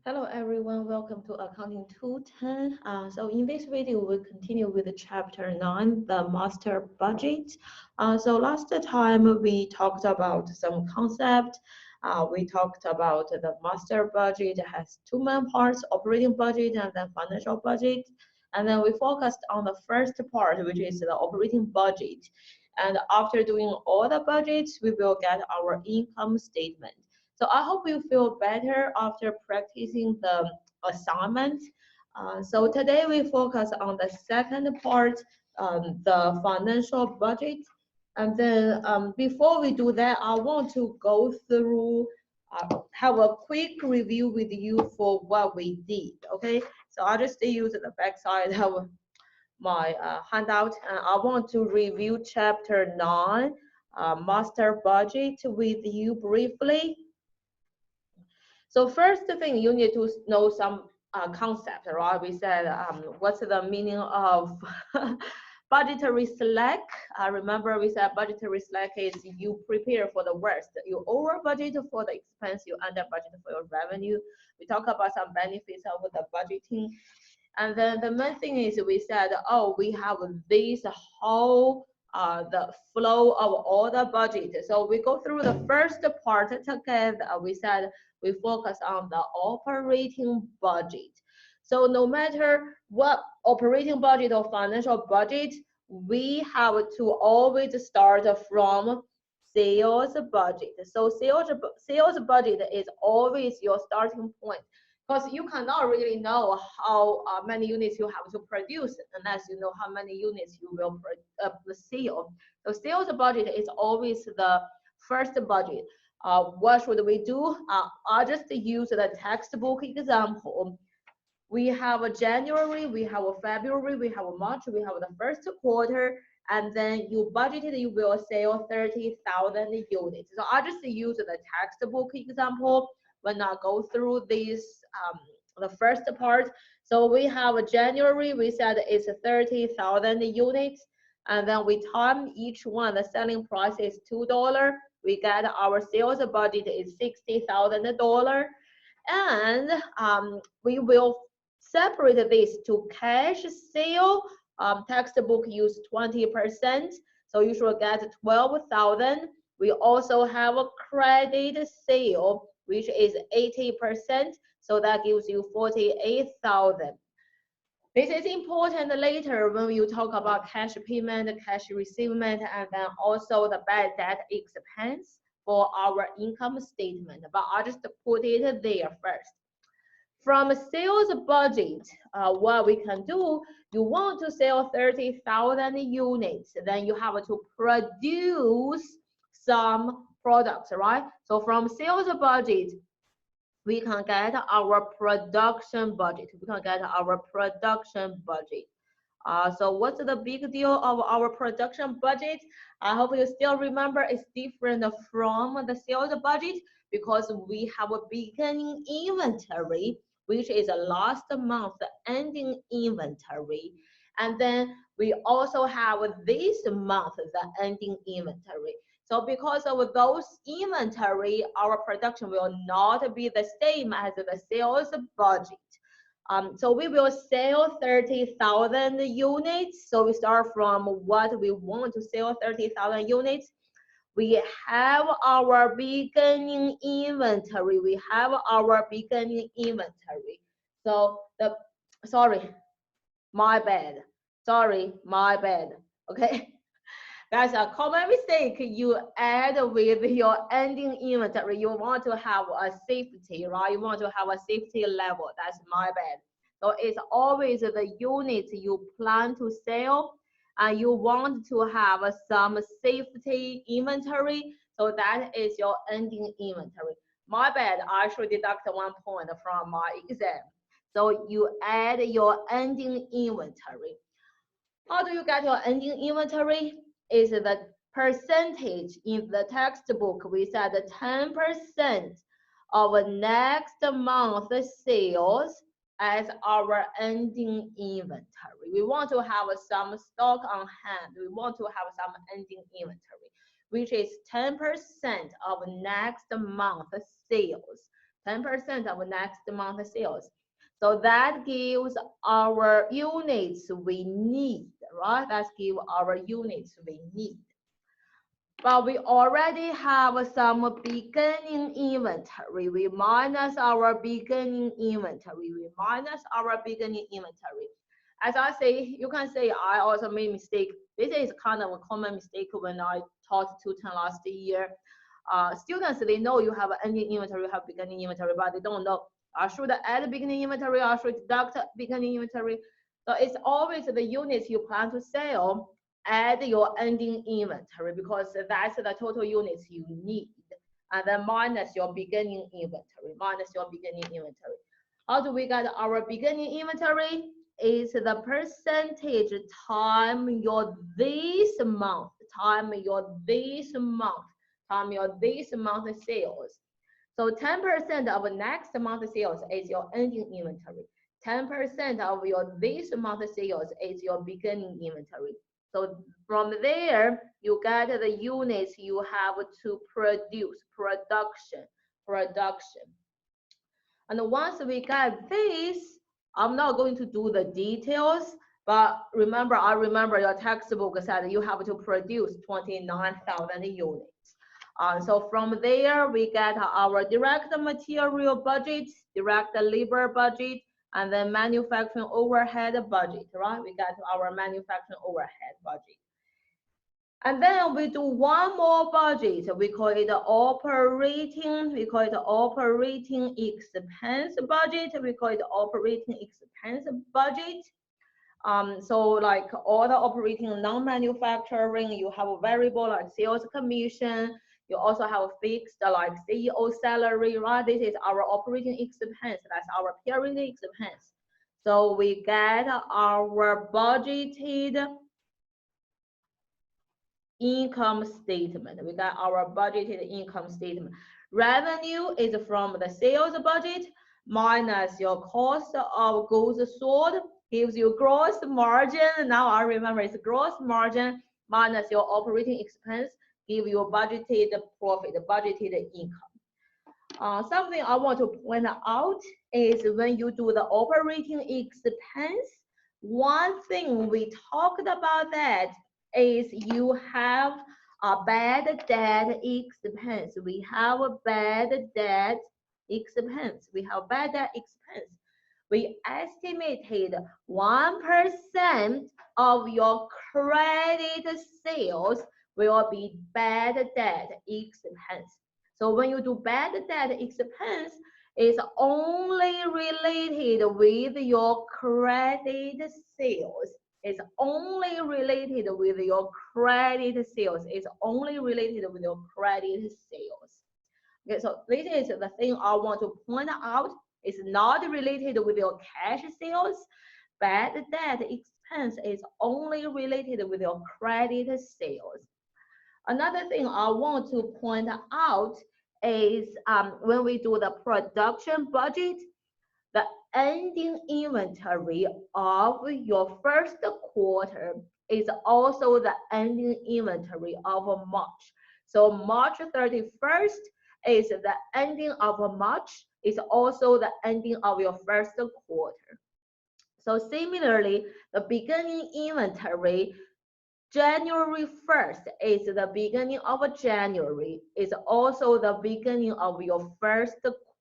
Hello everyone, welcome to Accounting 210. So in this video, we'll continue with chapter 9, the master budget. So last time we talked about some concept. We talked about the master budget has two main parts, operating budget and then financial budget. And then we focused on the first part, which is the operating budget. And after doing all the budgets, we will get our income statement. So I hope you feel better after practicing the assignment. So today we focus on the second part, the financial budget. And then before we do that, I want to go through, have a quick review with you for what we did, okay? So I just use the backside of my handout, and I want to review chapter 9, master budget with you briefly. So first thing, you need to know some concept, right? We said, what's the meaning of budgetary slack? Remember we said budgetary slack is you prepare for the worst. You over budget for the expense, you under budget for your revenue. We talk about some benefits of the budgeting. And then the main thing is we said, oh, we have this whole the flow of all the budget. So we go through the first part together. We said we focus on the operating budget. So no matter what operating budget or financial budget, we have to always start from sales budget. So sales budget is always your starting point, because you cannot really know how many units you have to produce unless you know how many units you will sell. So sales budget is always the first budget. What should we do? I'll just use the textbook example. We have a January, we have a February, we have a March, we have the first quarter, and then you budgeted you will sell 30,000 units. So I just use the textbook example when I go through this, the first part. So we have a January, we said it's 30,000 units, and then we time each one, the selling price is $2. We get our sales budget is $60,000, and we will separate this to cash sale. Textbook use 20%, so you should get 12,000. We also have a credit sale, which is 80%, so that gives you 48,000. This is important later when you talk about cash payment, cash receivement, and then also the bad debt expense for our income statement. But I'll just put it there first. From sales budget, what we can do, you want to sell 30,000 units, then you have to produce some products, right? So from sales budget, we can get our production budget. We can get our production budget. So what's the big deal of our production budget? I hope you still remember it's different from the sales budget because we have a beginning inventory, which is a last month ending inventory. And then we also have this month, the ending inventory. So because of those inventory, our production will not be the same as the sales budget. So we will sell 30,000 units. So we start from what we want to sell 30,000 units. We have our beginning inventory. We have our beginning inventory. So sorry, my bad. Sorry, my bad. Okay. That's a common mistake you add with your ending inventory. You want to have a safety, right? You want to have a safety level. That's my bad. So it's always the units you plan to sell, and you want to have some safety inventory. So that is your ending inventory. My bad, I should deduct 1 point from my exam. So you add your ending inventory. How do you get your ending inventory? Is the percentage in the textbook. We said 10% of next month sales as our ending inventory. We want to have some stock on hand. We want to have some ending inventory, which is 10% of next month sales. 10% of next month sales. So that gives our units we need, right? That gives our units we need. But we already have some beginning inventory. We minus our beginning inventory. We minus our beginning inventory. As I say, you can say I also made mistake. This is kind of a common mistake when I taught 210 last year. Students, they know you have ending inventory, you have beginning inventory, but they don't know I should add beginning inventory, I should deduct beginning inventory. So it's always the units you plan to sell, add your ending inventory, because that's the total units you need, and then minus your beginning inventory, How do we get our beginning inventory? Is the percentage time your this month, time your this month sales. So 10% of next month sales is your ending inventory. 10% of your this month sales is your beginning inventory. So from there, you get the units you have to produce, production. And once we get this, I'm not going to do the details, but remember, I remember your textbook said you have to produce 29,000 units. So from there, we get our direct material budget, direct labor budget, and then manufacturing overhead budget, right? We get our manufacturing overhead budget. And then we do one more budget. We call it operating. Expense budget. So like all the operating non-manufacturing, you have a variable like sales commission. You also have a fixed like CEO salary, right? This is our operating expense. That's our period expense. So we get our budgeted income statement. We got our budgeted income statement. Revenue is from the sales budget minus your cost of goods sold, gives you gross margin. Now I remember it's gross margin minus your operating expense, give you budgeted profit, budgeted income. Something I want to point out is when you do the operating expense, one thing we talked about that is you have a bad debt expense. We have a bad debt expense. We estimated 1% of your credit sales will be bad debt expense. So when you do bad debt expense, it's only related with your credit sales. It's only related with your credit sales. Okay, so this is the thing I want to point out. It's not related with your cash sales. Bad debt expense is only related with your credit sales. Another thing I want to point out is when we do the production budget, the ending inventory of your first quarter is also the ending inventory of March. So March 31st is the ending of March, is also the ending of your first quarter. So similarly, the beginning inventory, January 1st is the beginning of January, is also the beginning of your first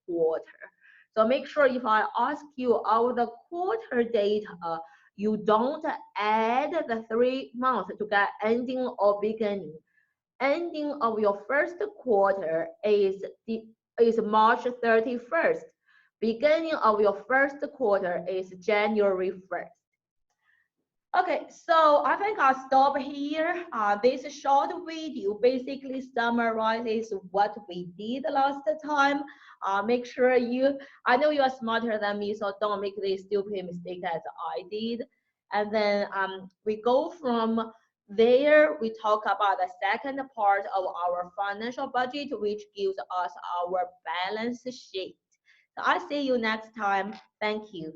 quarter. So make sure if I ask you all the quarter data, you don't add the 3 months to get ending or beginning. Ending of your first quarter is March 31st. Beginning of your first quarter is January 1st. Okay, so I think I'll stop here. This short video basically summarizes what we did last time. Make sure I know you are smarter than me, so don't make this stupid mistake as I did. And then we go from there, we talk about the second part of our financial budget, which gives us our balance sheet. So I'll see you next time. Thank you.